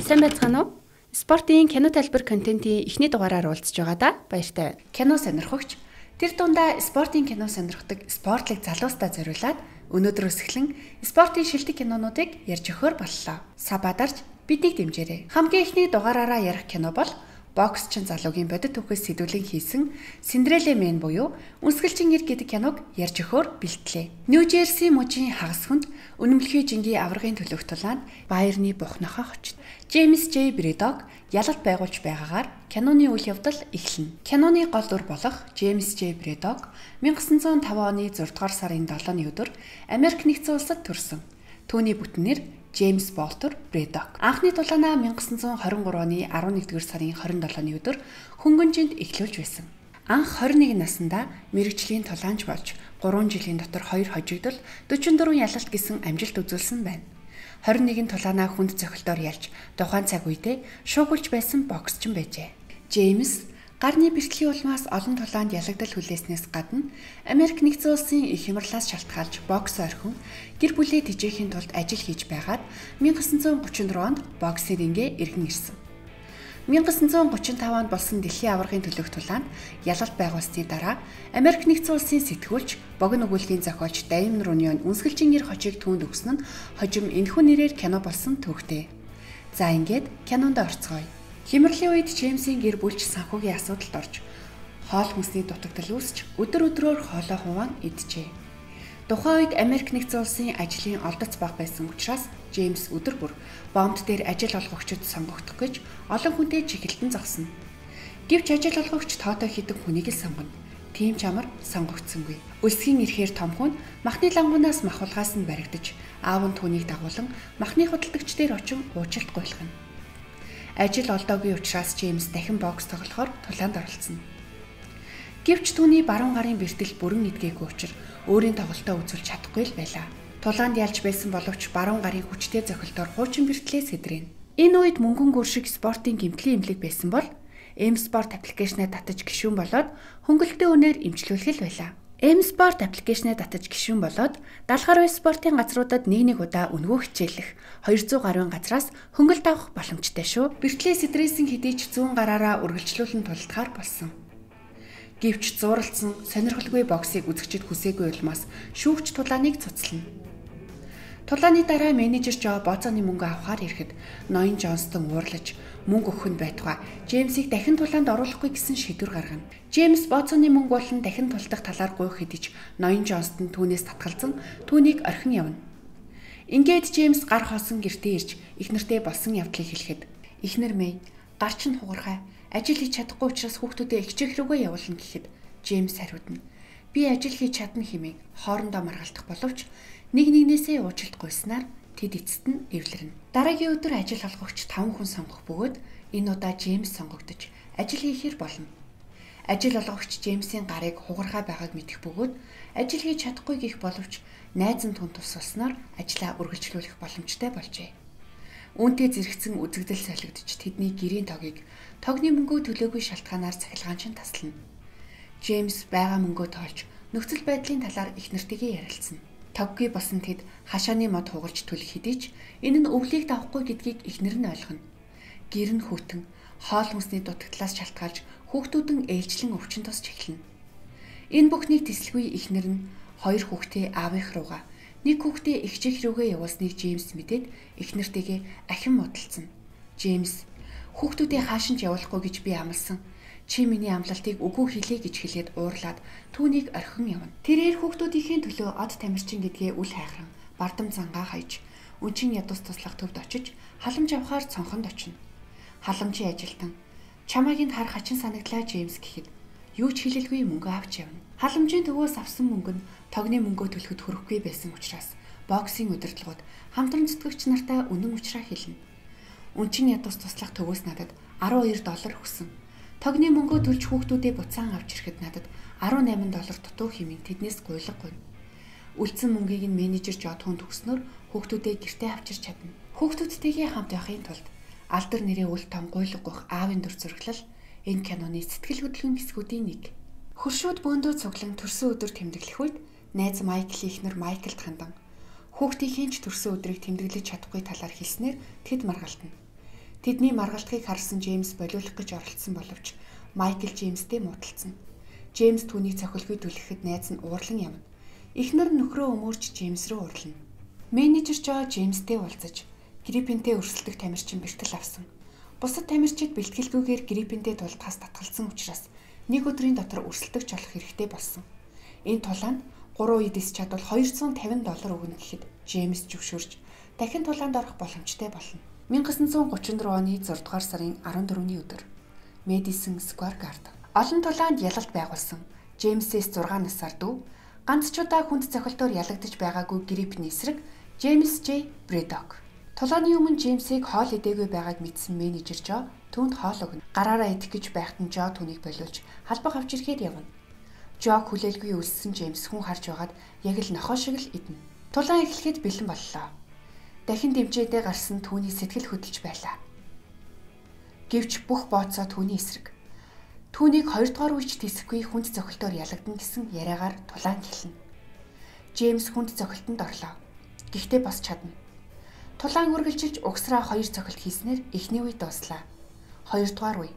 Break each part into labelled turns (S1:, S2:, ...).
S1: Сайн байцгаана уу? Спортын кино тайлбар контентын эхний дугаараар уулзж байгаа да. Баяртай байна. Кино сонирхогч тэр дундаа спортын кино сонирхдаг спортлог залуустаа зориулаад өнөөдрөөс эхлэн спортын шилдэг кинонуудыг ярьж өгөхөөр боллоо. Сабадарч биднийг дэмжээрэй. Хамгийн эхний дугаараараа ярих кино бол боксчин залуугийн бодит түүхээс сэтгүүлэн хийсэн Cinderella Man буюу Үнсгэлчин гэр гэдэг киног ярьж өгөхөөр бэлтлээ. Нью-Жерси мужийн хагас хүнд үнэмлэхий жингийн аврагын төлөөх тулаанд Байерны бухнахаа хочид Джеймс Ж. Брэдок ялалт байгуулж байгаагаар киноны үйл явдал эхэлнэ. Киноны гол дүр болох Джеймс Ж. Брэдок 1905 оны 6 дугаар сарын 7-ны өдөр Америк нэгдсэн улсад төрсөн. Түүний бүтнээр Джеймс Болтер Брэдок. Анхны тулаанаа 1923 оны 11-р сарын 27-ны өдөр Хөнгөнжинд эхлүүлж байсан. Анх 21 наснда мэрэгжлийн тулаанч болж 3 жилийн дотор 2 хожигдол 44 ялалт гэсэн амжилт үзүүлсэн байна. 21 тулаанаа хүнд цохилтоор ялж тухайн цаг үедээ шуугилж байсан боксчин байжээ. Джеймс гарны бэртлийн улмаас олон тулаанд ялагдал хүлээснээс гадна Америк нэгдсэн улсын их хямралаас шалтгаалж бокс орхин гэр бүлээ тэжээхийн тулд ажил хийж байгаад 1934 онд боксын рингээ эргэн ирсэн. 1935 онд болсон дэлхийн аваргын төлөөх тулаанд ялалт байгуулсны дараа Америк нэгдсэн улсын сэтгүүлч богино өгүүлбэрийн зохиолч Damon Runyon Үнсгэлчин гэр хочийг түүнд өгсөн нь хожим энэхүү нэрээр кино болсон түүхтэй. За ингээд кинонд орцгоё. Хямралын үед Джеймсийн гэр бүлч санхүүгийн асуудалд орж хоол хүнсний дутагдал үүсч өдөр өдрөөр хоолоо хуваан иджээ. Тухайн үед Америк нэгдсэн улсын ажлын олдоц бага байсан учраас Джеймс өдөр бүр бомб дээр ажил олгогчид сонгогдох гэж олон хүнтэй чиглэлтэн зогсно. Гэвч ажил олгогч тоотой хийдэг хүнийг л сонгоно. Тийм ч амар сонгогдсонгүй. Үлсгийн ирэхээр том хүн махны лангуунаас махулгаас нь баригдаж аав нь түүнийг дагуулan махны худалдагч дээр очин уучлалт гуйлгана. Ажил олдоогүй учраас Джеймс дахин бокс тоглохоор тулаанд оролцсон. Гэвч түүний баруун гарын бэртэл бүрэн эдгээгүй учраас өөрийн тоглолтоо үзүүлж чадахгүй л байлаа. Тулаанд ялж байсан боловч баруун гарын хүчтэй зохилтоор хуучин бэртлээ сэдрэнэ. Энэ үед мөнгөн гүр шиг спортын гэмтлийн эмнэлэг байсан бол M-Sport аппликейшнээ татаж гишүүн болоод хөнгөлөлтөө үнээр эмчлүүлэх л байлаа. M-Sport аппликейшнээ татаж гишүүн болоод 70 гаруй спортын газруудад нэг удаа үнгөө хичээлэх 200 гаруй газраас хөнгөлт авах боломжтой шүү. Бэртлээ стрессийн хэдий ч 100 гараараа үргэлжлүүлэн тулдахаар болсон. Гэвч зууралдсан сонирхолгүй боксыг үзэгчид хүсээгүй улмаас шүүгч тулааныг цуцлана. Тулааны дараа менежер Жо боцооны мөнгө авахар ирэхэд Ноён Джонстон уурлаж мөнгө өгөх нь байтугай Джеймсийг дахин тулаанд оруулахгүй гэсэн шийдвэр гаргана. Джеймс боцооны мөнгө болон дахин тулдах талаар гуйх хэдий ч Ноён Джонстон түүнээс татгалзан түүнийг орхин явна. Ингээд Джеймс гар хоосон гэртээ ирж их нартээ болсон явдлыг хэлэхэд "Эхнэр Мэй, гар чинь хугархай. Ажил хийж чадахгүй учраас хүүхдүүдээ ихчих рүүгээ явуулна" гэхэд Джеймс хариудна. "Би ажил хийж чадна" хэмээн хоорондоо маргалдах боловч нэгнээсээ уучлалт гуйснаар тэд эцэст нь эвлэрнэ. Дараагийн өдөр ажил олгогч 5 хүн сонгох бөгөөд энэ удаа Джеймс сонгогдож ажил хийхээр болно. Ажил олгогч Джеймсийн гарыг хугархай байгааг мэдэх бөгөөд ажил хийж чадахгүй гэх боловч найз нь түн тусалснаар ажлаа үргэлжлүүлэх боломжтой болжээ. Үүнтэй зэрэгцэн үзэгдэл солигдож тэдний гэрийн тогийг тогны мөнгөө төлөөгүй шалтгаанаар цахилгаанчин таслана. Джеймс байгаа мөнгөө тоолж нөхцөл байдлын талаар их нартыгээ ярилцсан. Тоггүй болсон тэд хашааны мод хугалж төлөх хэдий ч энэ нь өвлийг давахгүй гэдгийг эхнэр нь ойлгоно. Гэр нь хүйтэн хоол хүнсний дутагдлаас шалтгаалж хүүхдүүдэн ээлжлэн өвчин тусч эхэлнэ. Энэ бүхнийг тэсэлгүй эхнэр нь 2 хүүхдээ аавынх руугаа, 1 хүүхдээ эгчийнх рүүгээ явуулсныг Джеймс мэдээд эхнэртэйгээ ахин муудалцсан. Джеймс "Хүүхдүүдээ хаашинч явуулахгүй гэж би амласан. Чи миний амлалтыг үгүй хэлээ" гэж хэлээд уурлаад түүнийг орхин явна. Тэрээр хүүхдүүдийн төлөө од тамирчин гэдгээ үл хайхран бардам зангаа хайж үнчин ядус туслах төвд очиж халамж авахаар цонхонд очино. Халамжийн ажилтан "Чамайг харах хачин санагдлаа Джеймс" гэхэд юу ч хэлэлгүй мөнгө авч явна. Халамжийн төвөөс авсан мөнгө нь тогны мөнгөө төлөхөд хүрэхгүй байсан учраас боксing удирдлагууд хамтран зүтгэгч нартай үнэн учраа хэлнэ. Үнчин ядус туслах төвөөс надад $12 өгсөн. Тогны мөнгөө төлж хүүхдүүдээ буцаан авч ирэхэд надад $18 дутуу хэмээн тэднээс гуйлга гуйна. Үлдсэн мөнгийг нь менежер Жо түнд өгснөөр хүүхдүүдээ гэртээ авчирч чадна. Хүүхдүүдтэйгээ хамт явахын тулд алдар нэрээ үл том гуйлга гуйх аавын дүр зураглал энэ киноны сэтгэл хөдлөм хэсгүүдийн нэг. Хөршүүд бөөндөө цуглан төрсөн өдөр тэмдэглэх үед найз Майкл ихнэр Майклд хандан хүүхдийн ч төрсөн өдрийг тэмдэглэж чадахгүй талаар хэлснээр тэд маргалтна. Тэдний маргалдахыг харсан Джеймс болиулах гэж оролдсон боловч Майкл Джеймстэй муудалцсан. Джеймс түүнийг цохилгүй түлхэхэд найз нь уурлан явна. Эхнэр нөхрөө өмөрч Джеймс рүү уурлана. Менежер Жо Джеймстэй уулзаж Гриппинтэй өрсөлдөх тамирчин бэртэл авсан. Бусад тамирчид бэлтгэлгүйгээр Гриппинтэй тулдахаас татгалзсан учраас нэг өдрийн дотор өрсөлдөгч болох хэрэгтэй болсон. Энэ тулаанд 3 эдис чадвал $250 өгнө гэхэд Джеймс зөвшөөрч дахин тулаанд орох боломжтой болно. 1934 оны 6 дугаар сарын 14-ний өдөр Мэдисон Сквер Гарden олон тулаанд ялалт байгуулсан. Джеймсээс 6 насаар дүү ганц ч удаа хүнд цохилтоор ялагдаж байгаагүй Гриппиний эсрэг Джеймс Ж. Брэдок. Тулааны өмнө Джеймсийг хоол идээгүй байгааг мэдсэн менежер Жо түүнд хоол өгнө. Гараараа идэх гэж байхад нь Жо түүнийг болиулж халбаг авч ирэхээр явна. Жо хүлээлгүй үлссэн Джеймс хүн харж байгаад яг л нохоо шиг л идэнэ. Тулаан эхлэхэд бэлэн боллоо. Дахин дэмжээдээ гарсан түүний сэтгэл хөдлөж байлаа. Гэвч бүх бооцоо түүний эсрэг. Түүнийг 2 дугаар үеч тэсэхгүй хүнд цохилтоор ялагдана гэсэн яриагаар тулаан эхэлнэ. Джеймс хүнд цохилтонд орлоо. Гэхдээ бас чадна. Тулаан үргэлжилж угсраа 2 цохилт хийснээр эхний үе дуслаа. 2 дугаар үе.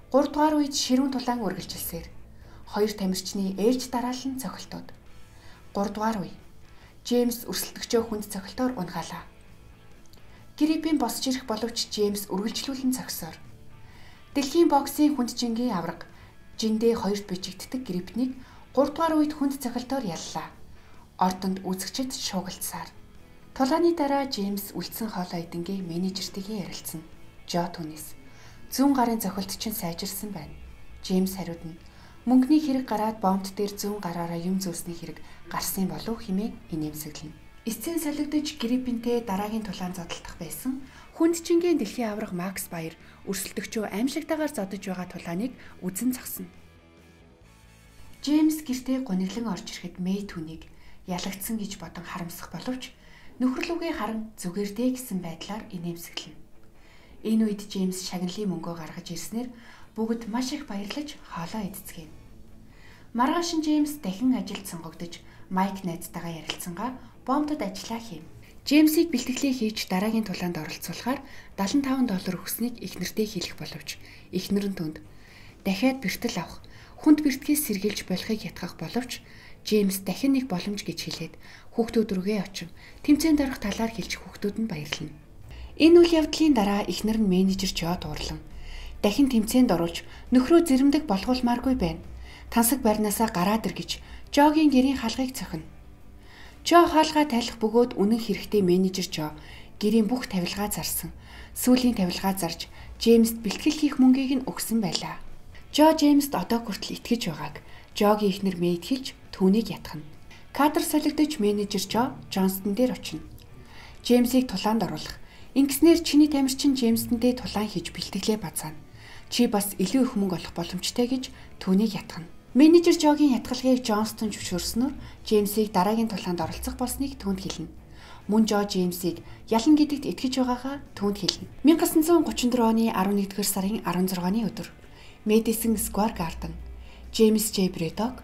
S1: 3 дугаар үед ширүүн тулаан үргэлжилсээр 2 тамирчны ээлж дараалан цохилтууд. 3 дугаар үе. Джеймс өрсөлдөгчөө хүнд цохилтоор унгаалаа. Гриппин босч ирэх боловч Джеймс үргэлжлүүлэн зогсоор. Дэлхийн боксын хүнд жингийн авраг жиндээ 2-т бичигддэг Гриппинийг 3 дугаар үед хүнд цохилтоор яллаа. Ордонд үзэгчид шуугилцсаар. Тулааны дараа Джеймс үлдсэн хоолой эдэнгээ менежертэйгээ ярилцсан. Жо түүнээс зүүн гарын цохилт чинь сайжирсан байна. Джеймс хариудна. Мөнгөний хэрэг гараад бомбт дээр зүүн гараараа юм зөөсний хэрэг гарсан болов хэмээн инээмсэглэнэ. Эцсийн солигдож Гриппинтэй дараагийн тулаан зодтолдох байсан. Хүнд жингийн дэлхийн авраг Макс Баяр өрсөлдөгчөө аимшигтайгаар зодож байгаа тулааныг үзэн зогсоно. Джеймс гэртээ гониглон орж ирэхэд Мэй түүнийг ялагдсан гэж бодон харамсах боловч нөхөрлөгийн харан зүгээр дээ гэсэн байдлаар инээмсэглэнэ. Энэ үед Джеймс шагналын мөнгөө гаргаж ирснээр бүгд маш их баярлаж хоолоо идцгээв. Маргааш нь Джеймс дахин ажилд сонгогдож Майк найзтайгаа ярилцсангаа бомбдод ажиллаа хийв. Джеймсийг бэлтгэлээ хийж дараагийн тулаанд оролцуулахаар $75 өгснгийг эхнэртэй хэлэх боловч эхнэр нь түнд дахиад бэртэл авах, хүнд бэртгээс сэргийлж болохыг ятгах боловч Джеймс дахин нэг боломж гэж хэлээд хүүхдүүд рүүгээ очив. Тэмцээнд орох талаар хэлж хүүхдүүд нь баярлана. Энэ үйл явдлын дараа эхнэр нь менежер Жод уурлан дахин тэмцээнд оруулж нөхрөө зэрэмдэг болгоулмааргүй байна. Тансаг байрнаасаа гараад ир гэж Жогийн гэрийн хаалгыг цохино. Жо хаалгаа тайлах бөгөөд үнэн хэрэгтэй менежер Жо гэрийн бүх тавилгаа зарсан. Сүүлийн тавилгаа зарж Джеймст бэлтгэл хийх мөнгийг нь өгсөн байлаа. Жо Джеймст одоо хүртэл итгэж байгааг Жогийн эхнэр Мэйд хэлж түүнийг ятгахна. Кадр солигдож менежер Жо Джонстон дээр очино. Джеймсийг тулаанд оруулах. Ингэснээр чиний тамирчин Джеймстэндээ тулаан хийж бэлтгэлээ бацаана. Чи бас илүү их мөнгө олох боломжтой гэж түүнийг ятгахна. Менежер Жогийн ятгалгийг Джонстон зөвшөөрснөөр Джеймсийг дараагийн тулаанд оролцох болсныг түүнд хэлнэ. Мөн Жо Джеймсийг ялан гэдэгт итгэж байгаагаа түүнд хэлнэ. 1934 оны 11-р сарын 16-ны өдөр Мэдисон Сквер Гарden Джеймс Ж. Брэдок,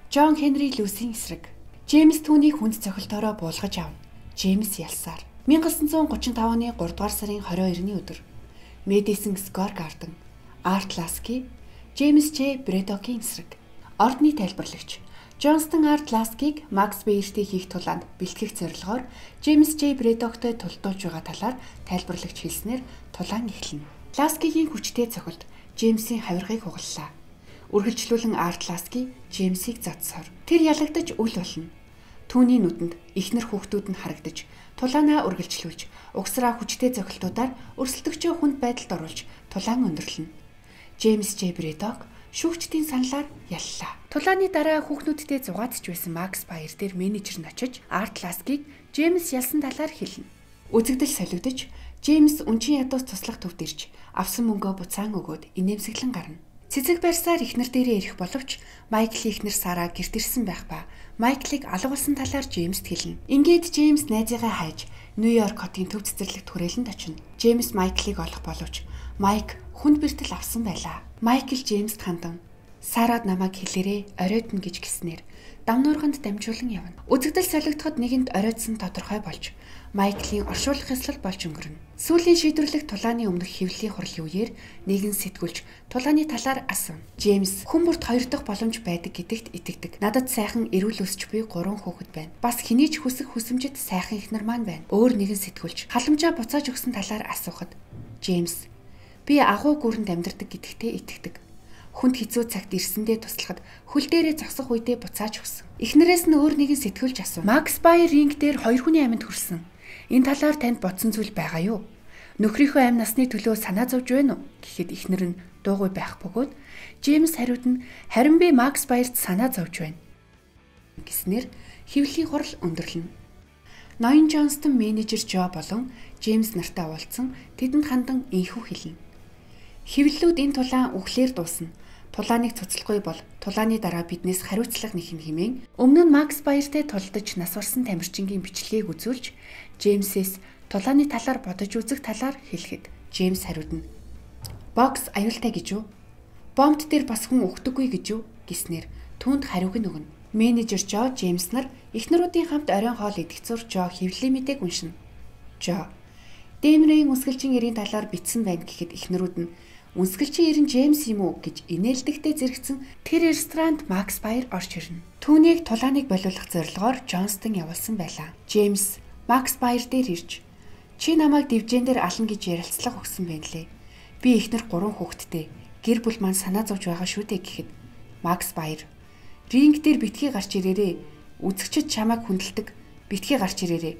S1: Джон Хенри Лүсийн эсрэг. Джеймс түүнийг хүнд цохилтоороо буулгаж авна. Джеймс ялсаар. 1935 оны 3 дугаар сарын 22-ны өдөр Мэдисон Сквер Гарden Арт Ласки, Джеймс Ж. Брэдокийн эсрэг. Ордны тайлбарлагч Джонстон Арт Ласкиг Макс Баяртай хийх тулаанд бэлтгэх зорилгоор Джеймс Ж. Брэдоктой тулдуулж байгаа талаар тайлбарлагч хэлснээр тулаан эхэлнэ. Ласкигийн хүчтэй цохилт Джеймсийн хавиргыг хугаллаа. Үргэлжлүүлэн Арт Ласки Джеймсийг затсаар. Тэр ялагдаж үл болно. Түүний нүдэнд эхнэр хүүхдүүд нь харагдаж тулаанаа үргэлжлүүлж угсраа хүчтэй цохилтуудаар өрсөлдөгчөө хүнд байдалд оруулж тулаан өндөрлөнө. Джеймс Ж. Брэдок шүүгчдийн саналаар яллаа. Тулааны дараа хүүхнүүдтэй зугаатж байсан Макс Баяр дээр менежер нь очиж Арт Ласкиг Джеймс ялсан талаар хэлнэ. Үзэгдэл солигдож Джеймс үнчин ядуус туслах төвд ирж авсан мөнгөө буцаан өгөөд инээмсэглэн гарна. Цэцэг барьсаар эхнэр дээрээ ирэх боловч Майклийн эхнэр Сара гэрт ирсэн байх ба Майклыг алгуулсан талаар Джеймст хэлнэ. Ингээд Джеймс найзыгаа хайж Нью-Йорк хотын төв цэцэрлэг түрээлэнд очино. Джеймс Майклыг олох боловч Майк хүнд бэртэл авсан байлаа. Майкл Джеймст хандан Сараад намайг хэлээрээ оройтно гэж гиснээр давнуурганд дамжуулан явна. Үзэгдэл солигдоход нэгэнд оройтсон тодорхой болж Майклийн оршуулах ёслол болж өнгөрнө. Сүүлийн шийдвэрлэх тулааны өмнөх хэвлэлийн хурлын үеэр нэгэн сэтгүүлч тулааны талаар асуув. Джеймс хүн бүрт 2 дахь боломж байдаг гэдэгт итгэдэг. Надад сайхан эрүүл өсч буй 3 хүүхэд байна. Бас хэний ч хүсэх хүсэмжит сайхан эхнэр маань байна. Өөр нэгэн сэтгүүлч халамжаа буцааж өгсөн талаар асуухад Джеймс би агуу гүрэнд амьдардаг гэдэгтээ итгэдэг. Хүнд хэцүү цагт ирсэндээ туслахад хөл дээрээ зогсох үедээ буцааж өгсөн. Эхнэрээс нь өөр нэгэн сэтгүүлж асуув. Макс Байер ринг дээр 2 хүний амьд хүрсэн. Энэ талаар танд бодсон зүйл байгаа юу? Нөхрийнхөө амь насны төлөө санаа зовж байна уу? Гэхэд эхнэр нь дуугүй байх бөгөөд Джеймс хариуд нь харин би Макс Байерт санаа зовж байна гэснээр хэвлэлийн хурал өндөрлөнө. Ноён Джонстон менежер Жо болон Джеймс нартай уулзсан тэдэнд хандан инхүү хэлнэ. Хэвлэлүүд энэ тулаан үхлээр дуусна. Тулааныг цуцлахгүй бол тулааны дараа биднээс хариуцлага нэхнэ хэмээн өмнө нь Макс Байертэй тулдаж нас барсан тамирчингийн бичлэгийг үзүүлж Джеймсээс тулааны талаар бодож үзэх талаар хэлэхэд Джеймс хариуд нь бокс аюултай гэж үү? Бомбт дээр бас хүн өгдөггүй гэж үү? Гэснээр түүнд хариуг нь өгнө. Менежер Жо Джеймс нар эхнэрүүдийн хамт оройн хоол идэх зур Жо хэвлэлийн мэдээг уншина. Жо Дэмрийн үсгэлжин эрийн талаар бичсэн байна гэхэд эхнэрүүд нь үнсгэлчин эрен Джеймс юм уу гэж инээлдэгтэй зэрэгцэн тэр ресторанд Макс Байер орж ирнэ. Түүнийг тулааныг болиулах зорилгоор Джонстон явуулсан байлаа. Джеймс Макс Байер дээр ирж чи намайг дивжэн дээр ална гэж ярилцлага өгсөн байна лээ. Би эхнэр 3 хүүхэдтэй. Гэр бүл маань санаа зовж байгаа шүү дээ гэхэд Макс Байер ринг дээр битгий гарч ирээрээ. Үзэгчид чамайг хүндэлдэг. Битгий гарч ирээрээ.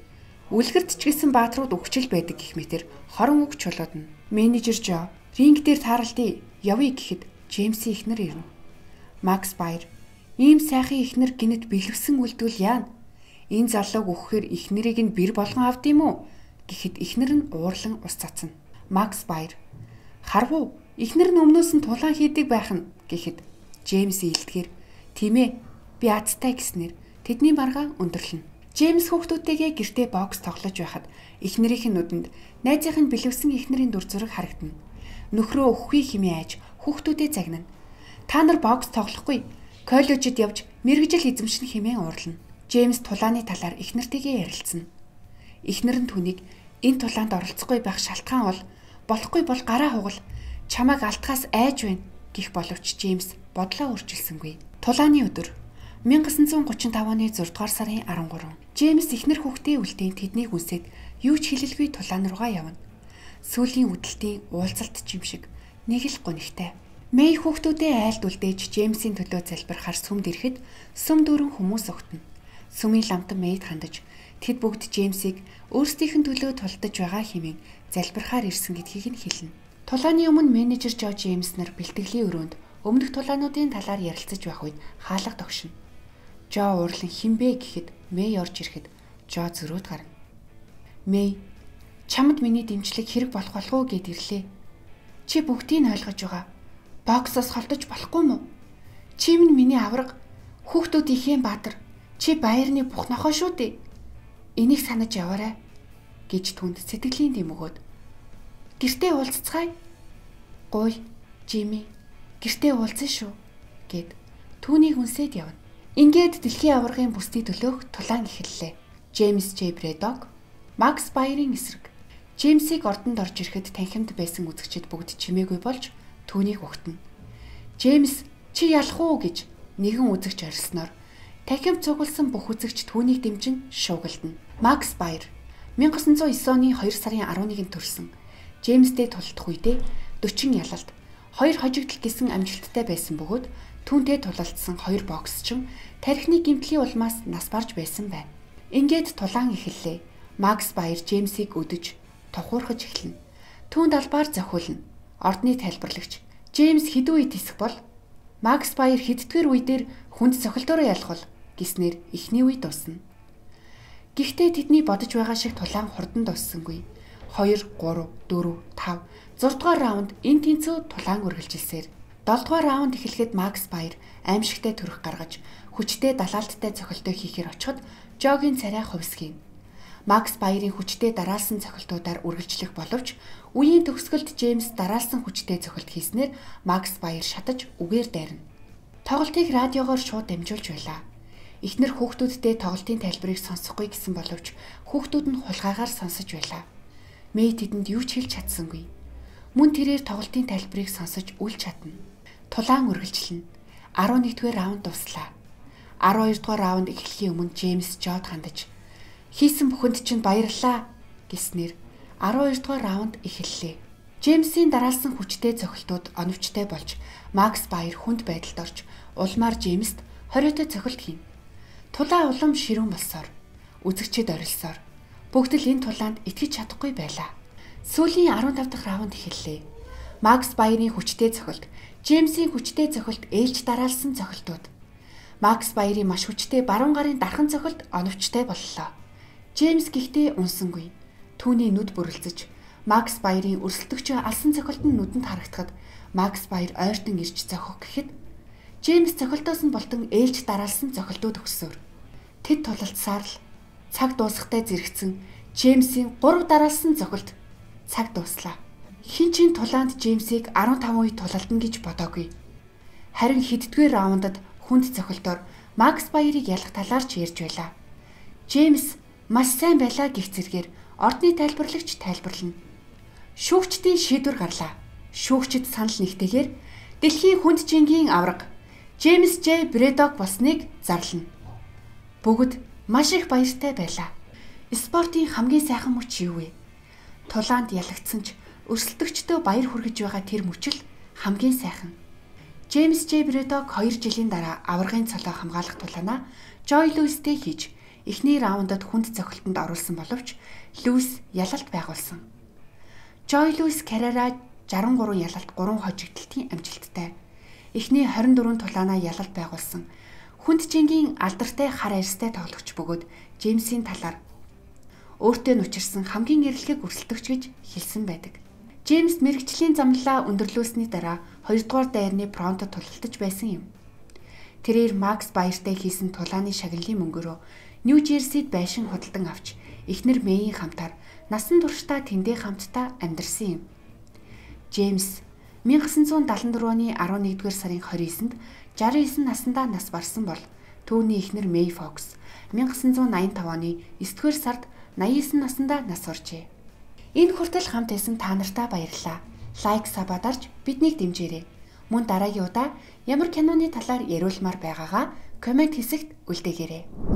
S1: Үлгэрт ч гэсэн бааtruуд өгчл байдаг гэх мэтэр хорон үг чулуудна. Менежер Жо ринг дээр тааралдъя. Явъя гэхэд Джеймсийн эхнэр ирнэ. Макс Байер ийм сайхан эхнэр гинэт бэлэвсэн үлдвэл яана. Энэ залууг өгөхээр эхнэрийг нь бэр болгон авд юм уу? Гэхэд эхнэр нь уурлан ус цацна. Макс Байер харвуу эхнэр нь өмнөөс нь тулаан хийдэг байх нь гэхэд Джеймс илтгэр тийм ээ би азтай гэснээр тэдний маргаа өндөрлөнө. Джеймс хүүхдүүдтэйгээ гэртээ бокс тоглож байхад эхнэрийнх нь нүдэнд найзынх нь бэлэвсэн эхнэрийн дүр зураг харагдана. Нөхрөө өгөхгүй хэмээн айж хүүхдүүдэд загнана. Та нар бокс тоглохгүй, коллежид явж мэргэжил эзэмшин хэмээн уурлана. Джеймс тулааны талаар эхнэртэйгээ ярилцсан. Эхнэр нь түүнийг энэ тулаанд оролцохгүй байх шалтгаан болохгүй бол гараа хугал чамайг алтхаас айж байна гэх боловч Джеймс бодлоо өөрчилсөнгүй. Тулааны өдөр 1935 оны 6 дугаар сарын 13. Джеймс эхнэр хүүхдээ үлдээн тэднийг үнсээд юу ч хэлэлгүй тулаан руугаа явна. Сүүлийн үдэлтийн уулзалт чимшиг нэг л гунигтай. Мэй хүүхдүүдээ айлд үлдээж Джеймсийн төлөө залбирахаар сүмд ирэхэд сүм дүүрэн хүмүүс огтно. Сүмийн ламтан Мэйд хандаж тэд бүгд Джеймсийг өөрсдийнх нь төлөө тулдаж байгаа хэмээн залбирахаар ирсэн гэдгийг нь хэлнэ. Тулааны өмнө менежер Жо Джеймс нар бэлтгэлийн өрөөнд өмнөх тулаануудын талаар ярилцаж байх үед хаалга тогшино. Жо уурлан хинбэ гэхэд Мэй орж ирэхэд Жо зөрөөд гарна. Мэй чамд миний дэмжлэг хэрэг болох уу гэд ирлээ. Чи бүгдийг нь ойлгож байгаа. Боксоос холдож болохгүй мүү? Чи миний авраг, хүүхдүүдийнхээ баатар. Чи Байерны бүх нохоо шүү дээ. Энийг санаж яваарай гэж түнд сэтгэлийн дэм өгөөд. Гэртээ уулзцгаая. Гуй, Жими, гэртээ уулзсан шүү гэд түүнийг үнсээд явна. Ингээд дэлхийн аваргын бүсдийн төлөөх тулаан эхэллээ. Джеймс J. Braddock, Макс Байерын эсрэг. Джеймсийг ордонд орж ирэхэд танхимд байсан үзэгчид бүгд чимээгүй болж түүнийг угтана. Джеймс чи ялах уу гэж нэгэн үзэгч орилсноор танхимд цугласан бүх үзэгч түүнийг дэмжин шуугилдана. Макс Байер 1909 оны 2 сарын 11-нд төрсөн. Джеймстэй тулдах үедээ 40 ялалт, 2 хожигдол гэсэн амжилттай байсан бөгөөд түүнтэй тулалдсан 2 боксчин тархины гэмтлийн улмаас нас барж байсан байна. Ингээд тулаан эхэллээ. Макс Байер Джеймсийг өдөж тухуурхаж эхэлнэ. Түүнд албаар зохиулна. Ордны тайлбарлагч Джеймс хэдэн үед тисэх бол Макс Байер хэддгээр үедээр хүнд цохилтоороо ялах бол гэснээр эхний үе дуусна. Гэхдээ тэдний бодож байгаа шиг тулаан хурдан дуссангүй. 2, 3, 4, 5, 6 дугаар раунд энэ тэнцүү тулаан үргэлжилсээр 7 дугаар раунд эхлэхэд Макс Байер аимшигтай төрөх гаргаж хүчтэй далаалттай цохилтоо хийхээр очиход Жогийн царай хувьсгийв. Макс Байерын хүчтэй дараалсан цохилтуудаар үргэлжлэх боловч үеийн төгсгөлд Джеймс дараалсан хүчтэй цохилт хийснээр Макс Байер шатаж үгээр дайрна. Тоглолтыг радиогоор шууд дамжуулж байлаа. Эхнэр хүүхдүүддээ тоглолтын тайлбарыг сонсохгүй гэсэн боловч хүүхдүүд нь хулгайгаар сонсож байлаа. Мэй тэдэнд юу ч хэлж чадсангүй. Мөн тэрээр тоглолтын тайлбарыг сонсож үл чадна. Тулаан үргэлжлэнэ. 11-р раунд дуслаа. 12-р раунд эхлэхийн өмнө Джеймс Жод хандаж "Хийсэн бүхэнд чинь баярлалаа" гэснээр 12-р раунд эхэллээ. Джеймсийн дараалсан хүчтэй цохилтууд оновчтой болж Макс Баяр хүнд байдалд орж улмаар Джеймст хориотой цохилт хийн. Тулаа улам ширүүн болсоор үзэгчид орилсоор бүгд л энэ тулаанд итгэж чадахгүй байлаа. Сүүлийн 15 дахь раунд эхэллээ. Макс Баярын хүчтэй цохилт, Джеймсийн хүчтэй цохилт ээлж дараалсан цохилтууд. Макс Баярын маш хүчтэй баруун гарын дархан цохилт оновчтой боллоо. Джеймс гэхдээ унсангүй. Түүний нүд бүрэлцэж Макс Баярын өрсөлдөгчөө алсан цохилт нь нүдэнд харагдахад Макс Баяр ойртон ирж зохих гэхэд Джеймс цохилтоос нь болтон ээлж дараалсан цохилтууд өгсөөр тэд тулалдсаар л цаг дуусахтай зэрэгцэн Джеймсийн 3 дараалсан цохилт цаг дууслаа. Хин чин тулаанд Джеймсийг 15 үе тулалдана гэж бодоогүй. Харин хэддгээр раундад хүнд цохилтоор Макс Баярыг ялах талаар ч ярьж байлаа. Джеймс маш сайн байлаа гэх зэргээр ордны тайлбарлагч тайлбарлана. Шүүгчдийн шийдвэр гарлаа. Шүүгчид санал нэгтэйгээр дэлхийн хүнд жингийн авраг Джеймс Ж. Брэддог болсныг зарлана. Бүгд маш их баяртай байлаа. Спортын хамгийн сайхан мөч юу вэ? Тулаанд ялагдсан ч өрсөлдөгчдөө баяр хүргэж байгаа тэр мөч л хамгийн сайхан. Джеймс Ж. Брэддог 2 жилийн дараа аваргын цолоо хамгаалах тулаанаа Жой Льюистэй хийж эхний раундад хүнд цохилтонд оруулсан боловч Льюис ялалт байгуулсан. Жой Льюис карьераа 63 ялалт 3 хожигдолтын амжилттай. Эхний 24 тулаанаа ялалт байгуулсан. Хүнд жингийн алдартай хар арьстай тоглогч бөгөөд Джеймсийн талаар өөртөө нучирсан хамгийн эрэлхэг өрсөлдөгч гэж хэлсэн байдаг. Джеймс мэрэгчлийн замлаа өндөрлүүлсний дараа 2 дугаар дайрны промтод тулалдаж байсан юм. Тэрээр Макс Баяртай хийсэн тулааны шагналын мөнгөөрөө Нью Жерсид байшин худалдан авч эхнэр Мэйийн хамтаар насан туршдаа тэндээ хамтдаа амьдарсан юм. Джеймс 1974 оны 11-р сарын 29-нд 69 наснда нас барсан бол түүний эхнэр Мэй Фокс 1985 оны 9-р сард 89 наснда нас оржээ. Энэ хүртэл хамт байсан та нартаа баярлалаа. Лайк, сабадарч биднийг дэмжээрэй. Мөн дараагийн удаа ямар киноны талаар яриулмаар байгаагаа комент хэсэгт үлдээгээрэй.